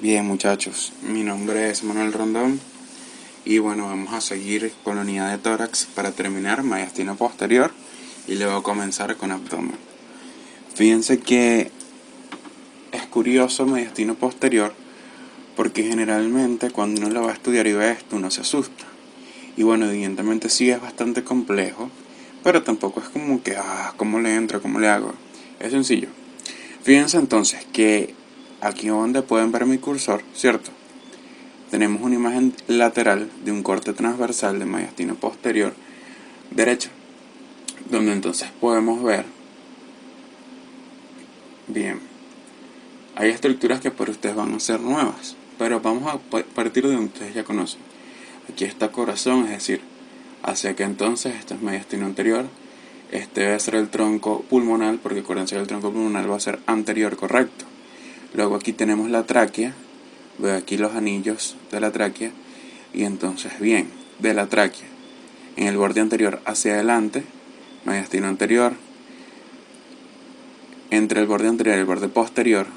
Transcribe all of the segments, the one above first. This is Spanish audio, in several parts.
Bien muchachos, mi nombre es Manuel Rondón y bueno, vamos a seguir con la unidad de tórax para terminar mediastino posterior y luego comenzar con abdomen. Fíjense que es curioso mediastino posterior porque generalmente cuando uno lo va a estudiar y ve esto uno se asusta. Y bueno, evidentemente sí es bastante complejo, pero tampoco es como que, ¿cómo le entro? ¿Cómo le hago? Es sencillo. Fíjense entonces que aquí donde pueden ver mi cursor, ¿cierto? Tenemos una imagen lateral de un corte transversal de mediastino posterior derecho, donde entonces podemos ver, bien, hay estructuras que por ustedes van a ser nuevas, pero vamos a partir de donde ustedes ya conocen. Aquí está corazón, es decir, hacia que entonces este es mediastino anterior, este debe ser el tronco pulmonar, porque acuérdense que el tronco pulmonar va a ser anterior, correcto. Luego aquí tenemos la tráquea, veo aquí los anillos de la tráquea, y entonces bien, de la tráquea en el borde anterior hacia adelante, mediastino anterior, entre el borde anterior y el borde posterior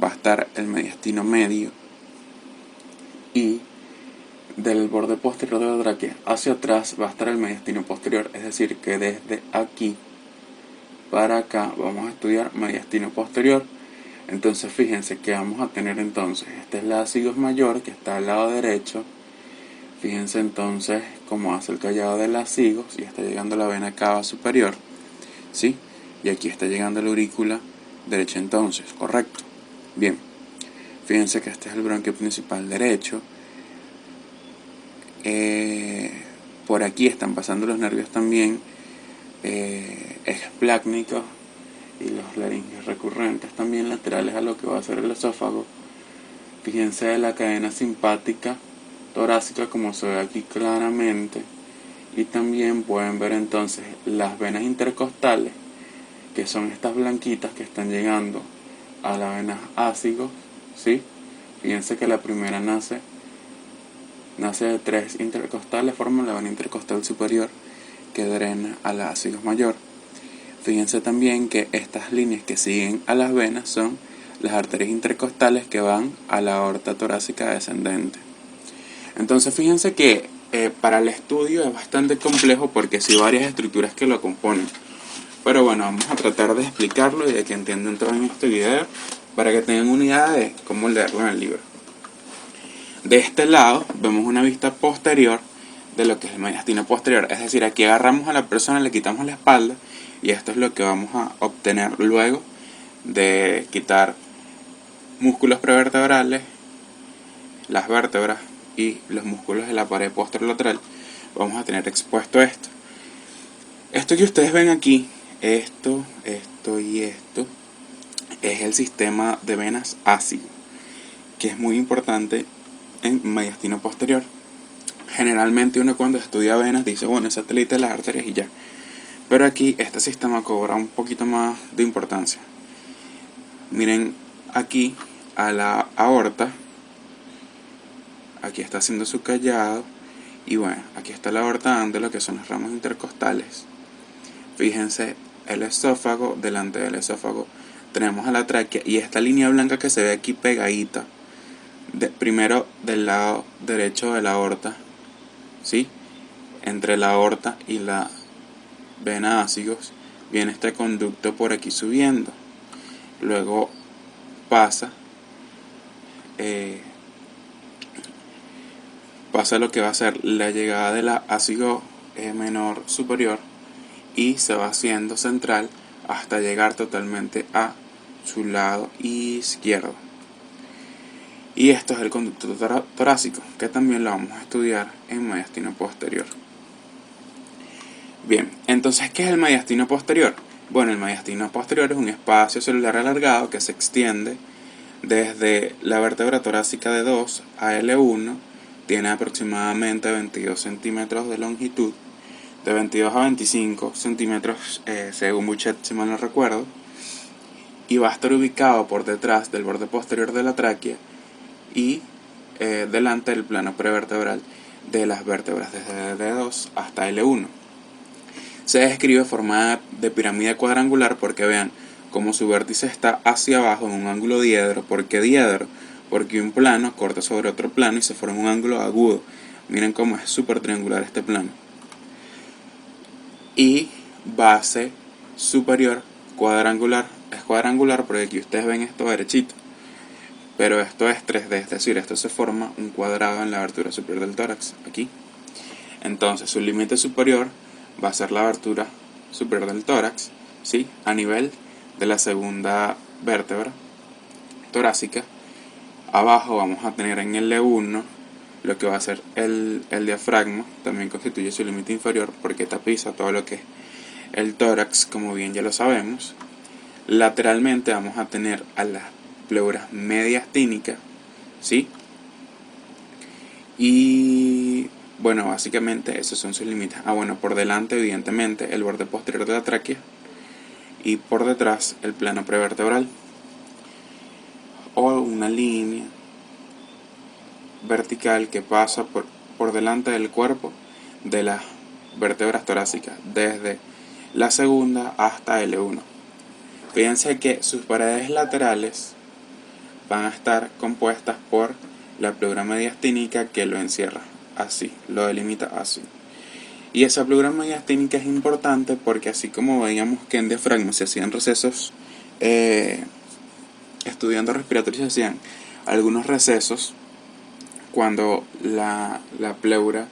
va a estar el mediastino medio, y del borde posterior de la tráquea hacia atrás va a estar el mediastino posterior, es decir que desde aquí para acá vamos a estudiar mediastino posterior. Entonces fíjense que vamos a tener entonces, este es la ácidos mayor que está al lado derecho. Fíjense entonces cómo hace el callado de las higos y está llegando la vena cava superior, ¿sí? Y aquí está llegando la aurícula derecha entonces, correcto. Bien, fíjense que este es el bronquio principal derecho. Por aquí están pasando los nervios también esplácnicos y los laringes recurrentes también laterales a lo que va a ser el esófago. Fíjense de la cadena simpática torácica como se ve aquí claramente, y también pueden ver entonces las venas intercostales, que son estas blanquitas que están llegando a la vena ácido, ¿sí? Fíjense que la primera nace de tres intercostales, forman la vena intercostal superior que drena a la ácido mayor. Fíjense también que estas líneas que siguen a las venas son las arterias intercostales que van a la aorta torácica descendente. Entonces fíjense que para el estudio es bastante complejo porque sí hay varias estructuras que lo componen. Pero bueno, vamos a tratar de explicarlo y de que entiendan todo en este video para que tengan una idea de cómo leerlo en el libro. De este lado vemos una vista posterior de lo que es el mediastino posterior, es decir, aquí agarramos a la persona, le quitamos la espalda y esto es lo que vamos a obtener luego de quitar músculos prevertebrales, las vértebras y los músculos de la pared posterolateral. Vamos a tener expuesto esto. Esto que ustedes ven aquí, esto y esto, es el sistema de venas ácido, que es muy importante en mediastino posterior. Generalmente uno cuando estudia venas dice, bueno, es satélite de las arterias y ya. Pero aquí este sistema cobra un poquito más de importancia. Miren aquí a la aorta, aquí está haciendo su callado, y bueno, aquí está la aorta dando lo que son los ramos intercostales. Fíjense el esófago, delante del esófago tenemos a la tráquea y esta línea blanca que se ve aquí pegadita, primero del lado derecho de la aorta, ¿sí? Entre la aorta y la vena ácigos viene este conducto por aquí subiendo, luego pasa lo que va a ser la llegada de la ácido menor superior y se va haciendo central hasta llegar totalmente a su lado izquierdo. Y esto es el conducto torácico, que también lo vamos a estudiar en mediastino posterior. Bien, entonces, ¿qué es el mediastino posterior? Bueno, el mediastino posterior es un espacio celular alargado que se extiende desde la vértebra torácica de 2 a L1, tiene aproximadamente 22 centímetros de longitud, de 22 a 25 centímetros según Bouchet, si mal no recuerdo, y va a estar ubicado por detrás del borde posterior de la tráquea y delante del plano prevertebral de las vértebras desde D2 hasta L1. Se describe formada de pirámide cuadrangular porque vean cómo su vértice está hacia abajo en un ángulo diedro. ¿Por qué diedro? porque un plano corta sobre otro plano y se forma un ángulo agudo. Miren cómo es súper triangular este plano. Y base superior cuadrangular. Es cuadrangular porque aquí ustedes ven esto derechito, pero esto es 3D, es decir, esto se forma un cuadrado en la abertura superior del tórax, aquí. Entonces su límite superior va a ser la abertura superior del tórax, ¿sí? A nivel de la segunda vértebra torácica. Abajo vamos a tener en el L1 lo que va a ser el diafragma, también constituye su límite inferior porque tapiza todo lo que es el tórax, como bien ya lo sabemos. Lateralmente vamos a tener a las pleuras mediastínicas, ¿sí? Y bueno, básicamente esos son sus límites. Bueno, por delante evidentemente el borde posterior de la tráquea y por detrás el plano prevertebral o una línea vertical que pasa por delante del cuerpo de las vértebras torácicas desde la segunda hasta L1. Fíjense que sus paredes laterales van a estar compuestas por la pleura mediastínica que lo encierra así, lo delimita así. Y esa pleura mediastínica es importante porque así como veíamos que en diafragma se hacían recesos, estudiando respiratorio se hacían algunos recesos cuando la pleura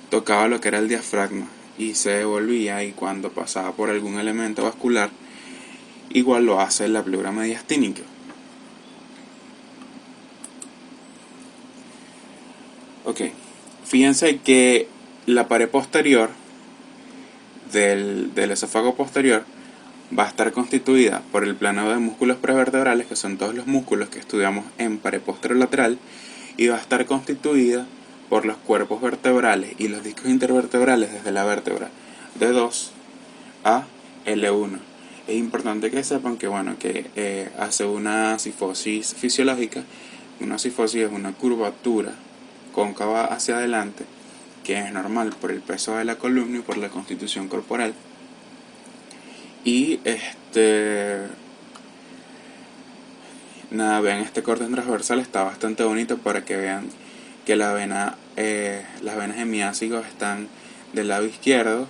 tocaba lo que era el diafragma y se devolvía, y cuando pasaba por algún elemento vascular, igual lo hace la pleura mediastínica. Ok, fíjense que la pared posterior del esófago posterior va a estar constituida por el plano de músculos prevertebrales, que son todos los músculos que estudiamos en pared posterolateral, y va a estar constituida por los cuerpos vertebrales y los discos intervertebrales desde la vértebra D2 a L1. Es importante que sepan que, bueno, que hace una cifosis fisiológica. Una cifosis es una curvatura cóncava hacia adelante que es normal por el peso de la columna y por la constitución corporal. Y nada, vean, este corte transversal está bastante bonito para que vean que las venas hemiásicos están del lado izquierdo,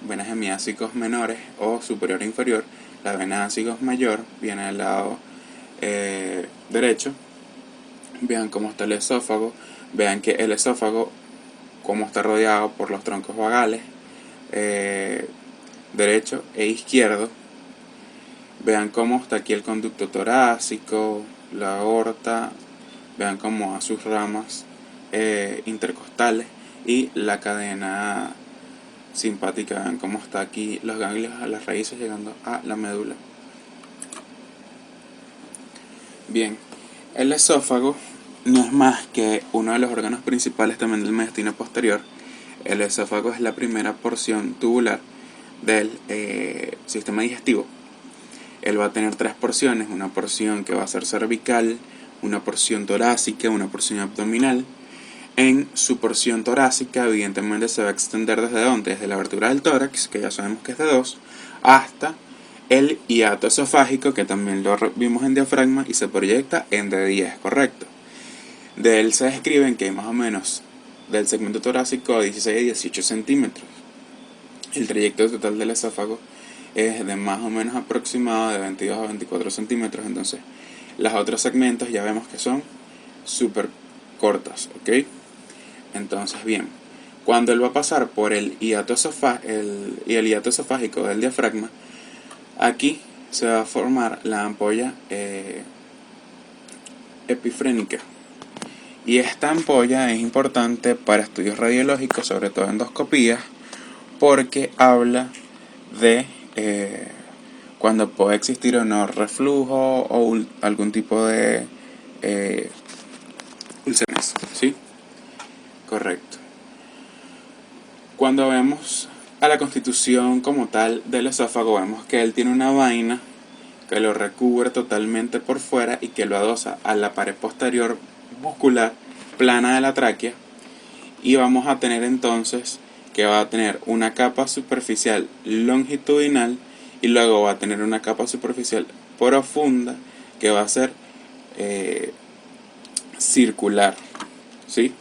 venas hemiásicos menores o superior e inferior. La vena hemiásicos mayor viene del lado derecho. Vean cómo está el esófago, vean que el esófago cómo está rodeado por los troncos vagales derecho e izquierdo. Vean cómo está aquí el conducto torácico, la aorta, vean cómo a sus ramas intercostales y la cadena simpática, vean cómo está aquí los ganglios a las raíces llegando a la médula. Bien, el esófago no es más que uno de los órganos principales también del mediastino posterior. El esófago es la primera porción tubular del sistema digestivo. Él va a tener tres porciones, una porción que va a ser cervical, una porción torácica, una porción abdominal. En su porción torácica, evidentemente se va a extender desde donde, desde la abertura del tórax, que ya sabemos que es de 2, hasta el hiato esofágico, que también lo vimos en diafragma, y se proyecta en D10, correcto. De él se describen que hay más o menos del segmento torácico a 16 a 18 centímetros. El trayecto total del esófago es de más o menos aproximado de 22 a 24 centímetros. Entonces, los otros segmentos ya vemos que son súper cortos, ¿ok? Entonces, bien, cuando él va a pasar por el hiato esofágico del diafragma, aquí se va a formar la ampolla epifrénica. Y esta ampolla es importante para estudios radiológicos, sobre todo endoscopías, porque habla de cuando puede existir o no reflujo o algún tipo de úlceras, ¿sí? Correcto. Cuando vemos a la constitución como tal del esófago, vemos que él tiene una vaina que lo recubre totalmente por fuera y que lo adosa a la pared posterior muscular plana de la tráquea, y vamos a tener entonces que va a tener una capa superficial longitudinal y luego va a tener una capa superficial profunda que va a ser circular, ¿sí?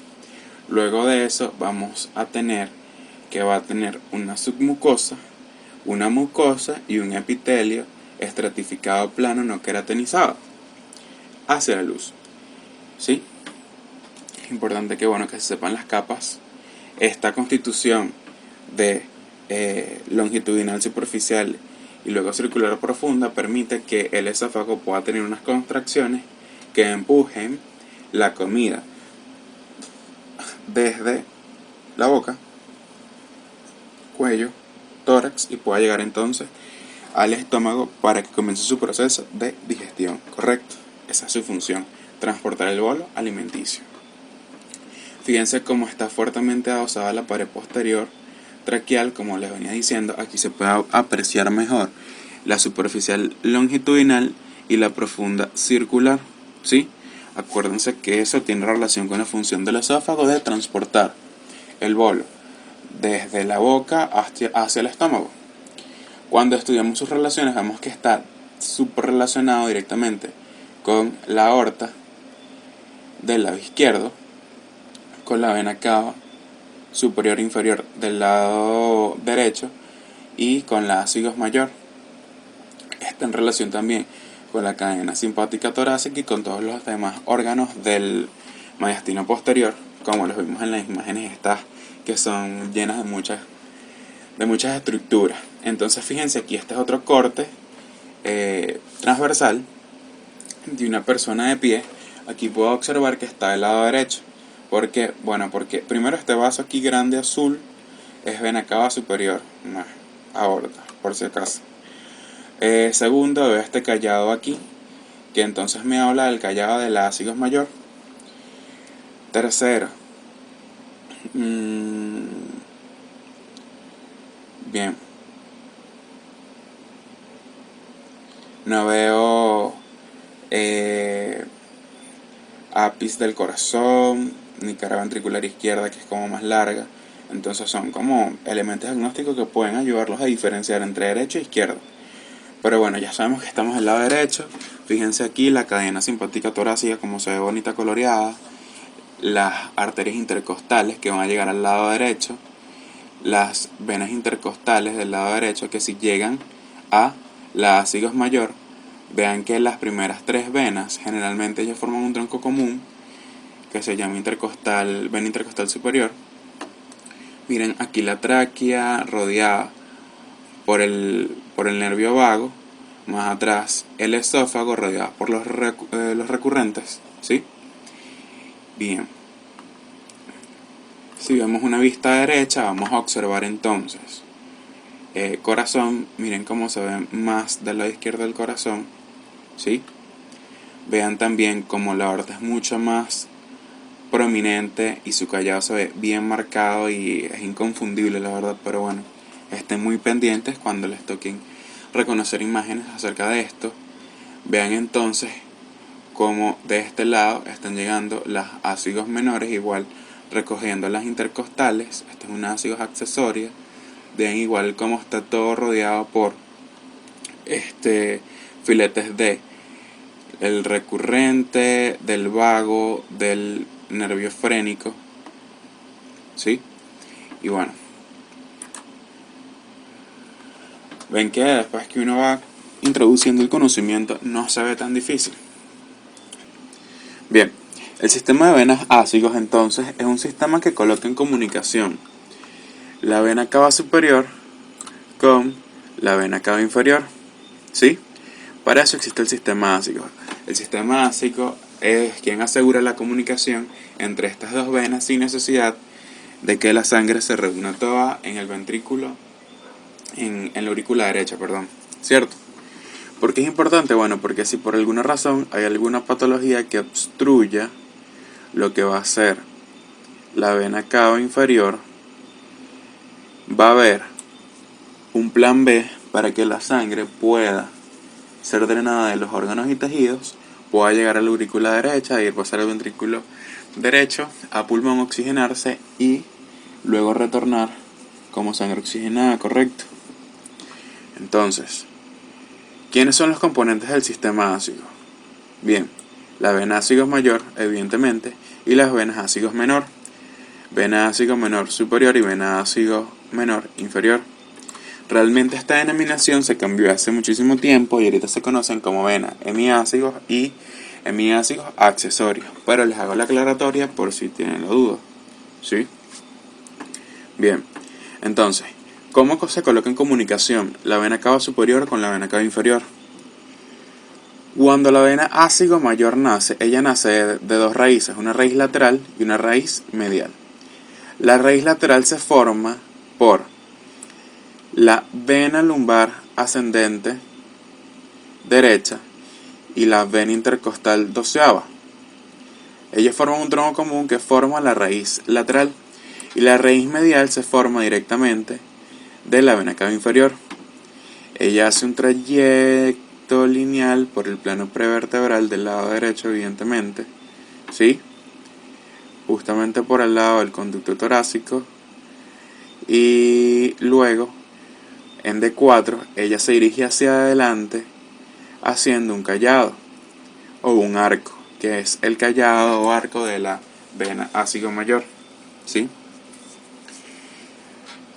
Luego de eso vamos a tener que va a tener una submucosa, una mucosa y un epitelio estratificado plano no queratinizado hacia la luz, ¿sí? Es importante que, bueno, que se sepan las capas. Esta constitución de longitudinal superficial y luego circular profunda permite que el esófago pueda tener unas contracciones que empujen la comida desde la boca, cuello, tórax y pueda llegar entonces al estómago para que comience su proceso de digestión, ¿correcto? Esa es su función, transportar el bolo alimenticio. Fíjense cómo está fuertemente adosada la pared posterior traqueal, como les venía diciendo. Aquí se puede apreciar mejor la superficial longitudinal y la profunda circular, ¿sí? Acuérdense que eso tiene relación con la función del esófago de transportar el bolo desde la boca hacia el estómago. Cuando estudiamos sus relaciones vemos que está súper relacionado directamente con la aorta del lado izquierdo, con la vena cava superior e inferior del lado derecho y con la ácidos mayor. Está en relación también con la cadena simpática torácica y con todos los demás órganos del mediastino posterior, como los vimos en las imágenes estas que son llenas de muchas estructuras. Entonces fíjense, aquí este es otro corte transversal de una persona de pie. Aquí puedo observar que está del lado derecho. ¿Por qué? Bueno, porque primero este vaso aquí grande azul es vena cava superior, no, aorta, por si acaso. Segundo, veo este callado aquí, que entonces me habla del callado del ácido mayor. Tercero, bien, no veo ápice del corazón, ni cara ventricular izquierda, que es como más larga. Entonces son como elementos diagnósticos que pueden ayudarlos a diferenciar entre derecho e izquierdo. Pero bueno, ya sabemos que estamos del lado derecho. Fíjense aquí la cadena simpática torácica como se ve bonita coloreada, las arterias intercostales que van a llegar al lado derecho, las venas intercostales del lado derecho que si llegan a la ácidos mayor, vean que las primeras tres venas generalmente ellas forman un tronco común que se llama vena intercostal superior. Miren aquí la tráquea rodeada por el nervio vago, más atrás el esófago rodeado por los recurrentes, ¿sí? Bien. Si vemos una vista derecha, vamos a observar entonces corazón. Miren cómo se ve más del lado izquierdo del corazón, ¿sí? Vean también cómo la aorta es mucho más prominente y su callado se ve bien marcado y es inconfundible, la verdad. Pero bueno, estén muy pendientes cuando les toquen reconocer imágenes acerca de esto. Vean entonces cómo de este lado están llegando las ácidos menores, igual recogiendo las intercostales. Esta es una ácidos accesoria. Vean igual cómo está todo rodeado por filetes de el recurrente, del vago, del nervio frénico, ¿sí? Y bueno, ven que después que uno va introduciendo el conocimiento no se ve tan difícil. Bien, el sistema de venas ácidos entonces es un sistema que coloca en comunicación la vena cava superior con la vena cava inferior, ¿sí? Para eso existe el sistema ácido. El sistema ácido es quien asegura la comunicación entre estas dos venas sin necesidad de que la sangre se reúna toda en el ventrículo, en la aurícula derecha, ¿cierto? ¿Por qué es importante? Bueno, porque si por alguna razón hay alguna patología que obstruya lo que va a ser la vena cava inferior, va a haber un plan B para que la sangre pueda ser drenada de los órganos y tejidos, pueda llegar a la aurícula derecha, ir pasar al ventrículo derecho, a pulmón oxigenarse y luego retornar como sangre oxigenada, ¿correcto? Entonces, ¿quiénes son los componentes del sistema ácido? Bien, la vena ácigo mayor, evidentemente, y las venas ácigo menor, vena ácigo menor superior y vena ácigo menor inferior. Realmente esta denominación se cambió hace muchísimo tiempo y ahorita se conocen como vena hemiácigos y hemiácigos accesorios, pero les hago la aclaratoria por si tienen la duda, ¿sí? Bien, entonces, ¿cómo se coloca en comunicación la vena cava superior con la vena cava inferior? Cuando la vena ácigo mayor nace, ella nace de dos raíces, una raíz lateral y una raíz medial. La raíz lateral se forma por la vena lumbar ascendente derecha y la vena intercostal doceava. Ellos forman un tronco común que forma la raíz lateral y la raíz medial se forma directamente de la vena cava inferior. Ella hace un trayecto lineal por el plano prevertebral del lado derecho, evidentemente, ¿sí? Justamente por el lado del conducto torácico, y luego en D4 ella se dirige hacia adelante haciendo un callado o un arco, que es el callado o arco de la vena ácigo mayor, ¿sí?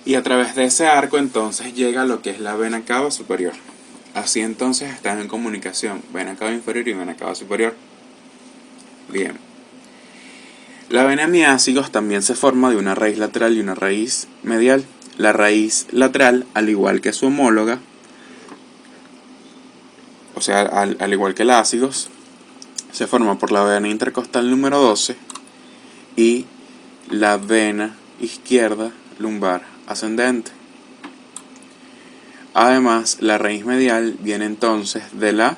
Y a través de ese arco entonces llega lo que es la vena cava superior. Así entonces están en comunicación vena cava inferior y vena cava superior. Bien. La vena hemiácigos también se forma de una raíz lateral y una raíz medial. La raíz lateral, al igual que su homóloga, o sea, al igual que la ácigos, se forma por la vena intercostal número 12 y la vena izquierda lumbar ascendente. Además, la raíz medial viene entonces de la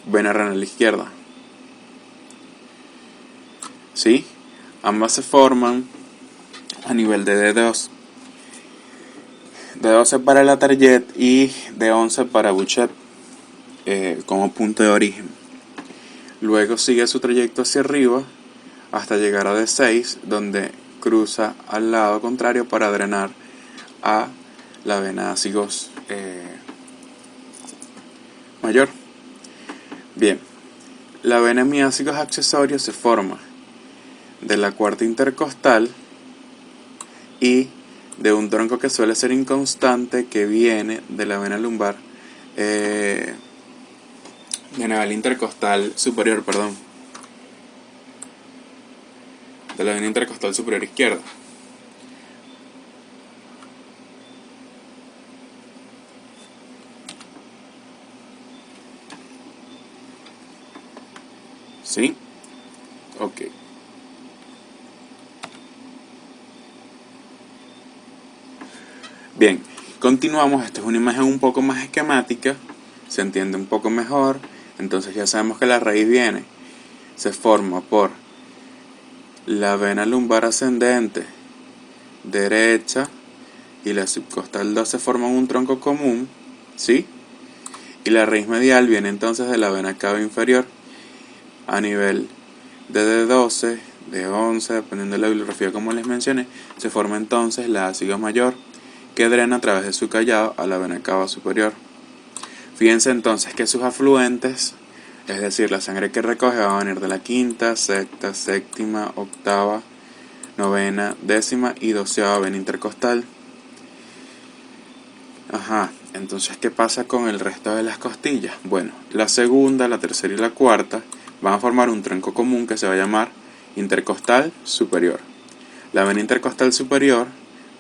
vena renal izquierda. ¿Sí? Ambas se forman a nivel de D2. D12 para la Target y D11 para Bouchet como punto de origen. Luego sigue su trayecto hacia arriba hasta llegar a D6, donde cruza al lado contrario para drenar a la vena ácigos mayor. Bien, la vena hemiácigos accesorios se forma de la cuarta intercostal y de un tronco que suele ser inconstante que viene de la vena lumbar de la vena intercostal superior, de la vena intercostal superior izquierda. ¿Sí? Ok. Bien, continuamos. Esta es una imagen un poco más esquemática, se entiende un poco mejor. Entonces ya sabemos que la raíz se forma por la vena lumbar ascendente derecha y la subcostal 12 forman un tronco común, ¿sí? Y la raíz medial viene entonces de la vena cava inferior a nivel de D12, D11, dependiendo de la bibliografía como les mencioné, se forma entonces la ácido mayor que drena a través de su callado a la vena cava superior. Fíjense entonces que sus afluentes, es decir, la sangre que recoge, va a venir de la quinta, sexta, séptima, octava, novena, décima y doceava vena intercostal. Ajá, entonces ¿qué pasa con el resto de las costillas? Bueno, la segunda, la tercera y la cuarta van a formar un tronco común que se va a llamar intercostal superior. La vena intercostal superior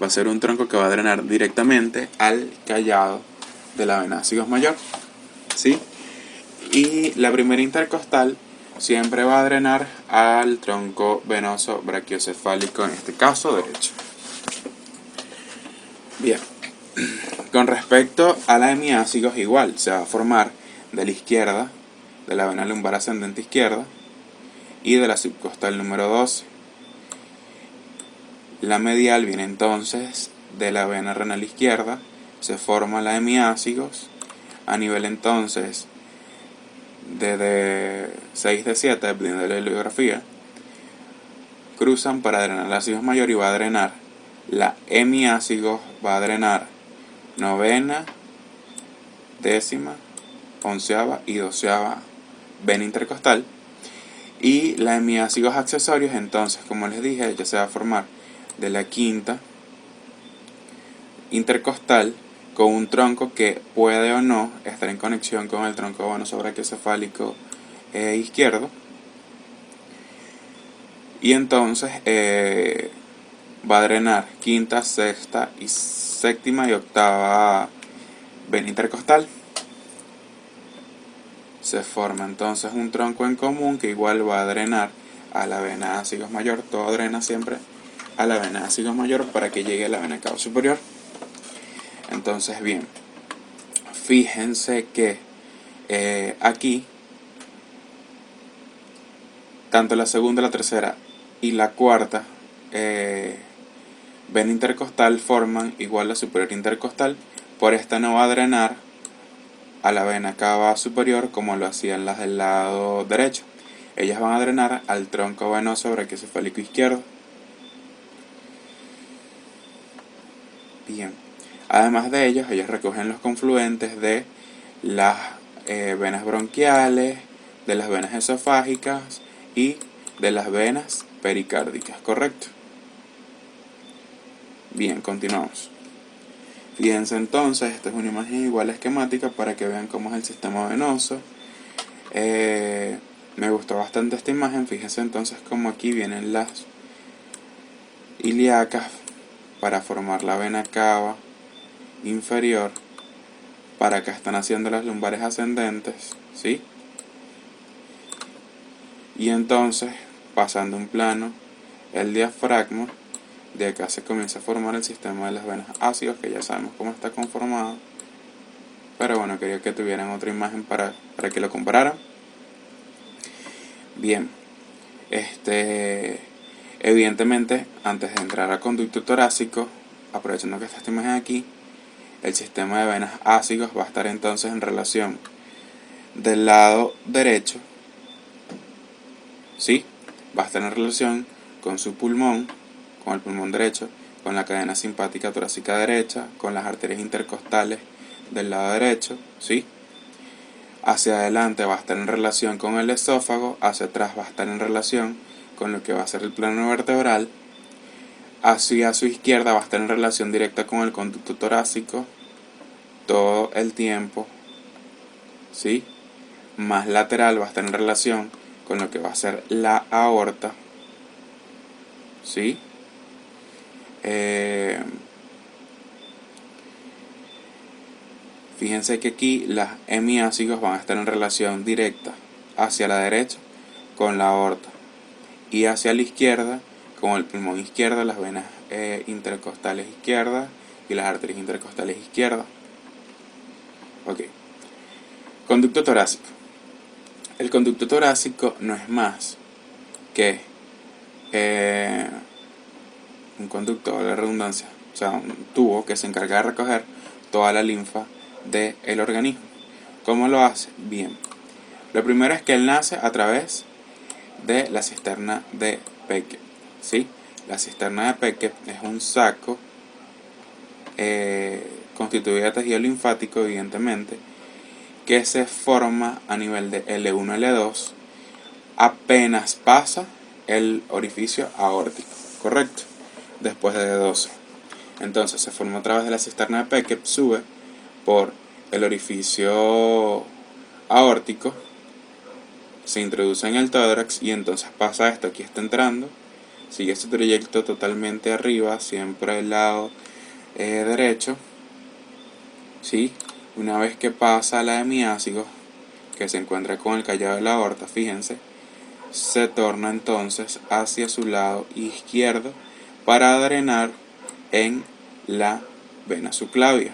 va a ser un tronco que va a drenar directamente al callado de la vena ácigos mayor, ¿sí? Y la primera intercostal siempre va a drenar al tronco venoso brachiocefálico, en este caso derecho. Bien, con respecto a la hemiácigos, igual se va a formar de la izquierda, de la vena lumbar ascendente izquierda y de la subcostal número 12. La medial viene entonces de la vena renal izquierda, se forma la hemiácigos a nivel entonces de 6 de 7, dependiendo de la bibliografía, cruzan para drenar el ácido mayor y va a drenar la hemiácigos, va a drenar novena, décima, onceava y doceava vena intercostal, Y la hemiácigos accesorios, entonces, como les dije, ya se va a formar de la quinta intercostal con un tronco que puede o no estar en conexión con el tronco venoso-brachiocefálico izquierdo. Y entonces va a drenar quinta, sexta y séptima y octava vena intercostal. Se forma entonces un tronco en común que igual va a drenar a la vena ácigos mayor. Todo drena siempre a la vena ácigos mayor para que llegue a la vena cava superior. Entonces, bien, fíjense que aquí tanto la segunda, la tercera y la cuarta vena intercostal forman igual la superior intercostal. Por esta no va a drenar a la vena cava superior como lo hacían las del lado derecho. Ellas van a drenar al tronco venoso brachiocefálico izquierdo. Bien. Además de ellos recogen los confluentes de las venas bronquiales, de las venas esofágicas y de las venas pericárdicas, ¿correcto? Bien, continuamos. Fíjense entonces, esta es una imagen igual esquemática para que vean cómo es el sistema venoso. Me gustó bastante esta imagen. Fíjense entonces cómo aquí vienen las ilíacas para formar la vena cava inferior. Para acá están haciendo las lumbares ascendentes, ¿sí? Y entonces, pasando un plano, el diafragma, de acá se comienza a formar el sistema de las venas ácidas, que ya sabemos cómo está conformado. Pero bueno, quería que tuvieran otra imagen para que lo compararan. Bien, evidentemente, antes de entrar al conducto torácico, aprovechando que está esta imagen aquí, el sistema de venas ácidas va a estar entonces en relación del lado derecho, ¿sí? Va a estar en relación con su pulmón, con el pulmón derecho, con la cadena simpática torácica derecha, con las arterias intercostales del lado derecho, ¿sí? Hacia adelante va a estar en relación con el esófago, hacia atrás va a estar en relación con lo que va a ser el plano vertebral, hacia su izquierda va a estar en relación directa con el conducto torácico todo el tiempo, ¿sí? Más lateral va a estar en relación con lo que va a ser la aorta, ¿sí? Fíjense que aquí las hemiácigos van a estar en relación directa hacia la derecha con la aorta y hacia la izquierda con el pulmón izquierdo, las venas intercostales izquierdas y las arterias intercostales izquierdas. Ok. Conducto torácico. El conducto torácico no es más que un conducto, de la redundancia, o sea, un tubo que se encarga de recoger toda la linfa del organismo. ¿Cómo lo hace? Bien. Lo primero es que él nace a través de la cisterna de Beckett, ¿sí? La cisterna de Beckett es un saco constituido de tejido linfático, evidentemente, que se forma a nivel de L1, L2 apenas pasa el orificio aórtico, ¿correcto? Después de D12. Entonces se forma a través de la cisterna de Beckett, sube por el orificio aórtico, se introduce en el tórax y entonces pasa esto, aquí está entrando, sigue este trayecto totalmente arriba, siempre al lado derecho, ¿sí? Una vez que pasa la hemiácigo, que se encuentra con el callado de la aorta, fíjense, se torna entonces hacia su lado izquierdo para drenar en la vena subclavia.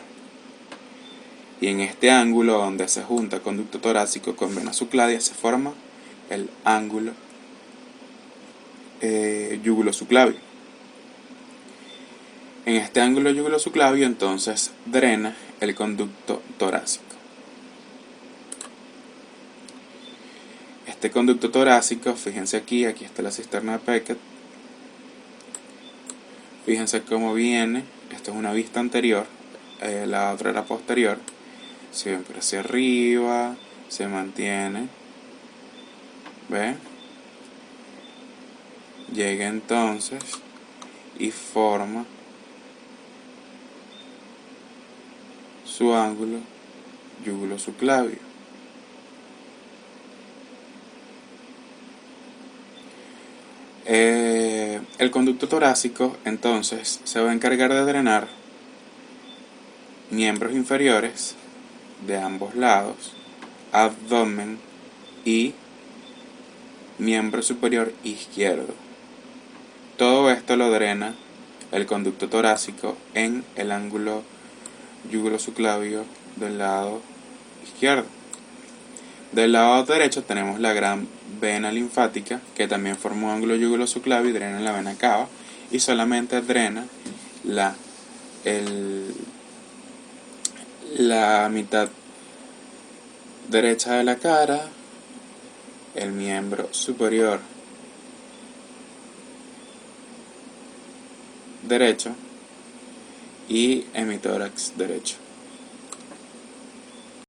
Y en este ángulo donde se junta conducto torácico con vena subclavia se forma el ángulo yugulo-subclavio. En este ángulo yugulo-subclavio entonces drena el conducto torácico. Este conducto torácico, fíjense aquí está la cisterna de Beckett. Fíjense cómo viene, esto es una vista anterior, la otra era posterior. Siempre hacia arriba, se mantiene, ¿ven? llega entonces y forma su ángulo yugulo-subclavio. El conducto torácico entonces se va a encargar de drenar miembros inferiores de ambos lados, abdomen y miembro superior izquierdo. Todo esto lo drena el conducto torácico en el ángulo yugulo-subclavio del lado izquierdo. Del lado derecho tenemos la gran vena linfática, que también forma un ángulo yugulo-subclavio y drena la vena cava, y solamente drena la mitad derecha de la cara, el miembro superior derecho y hemitórax derecho.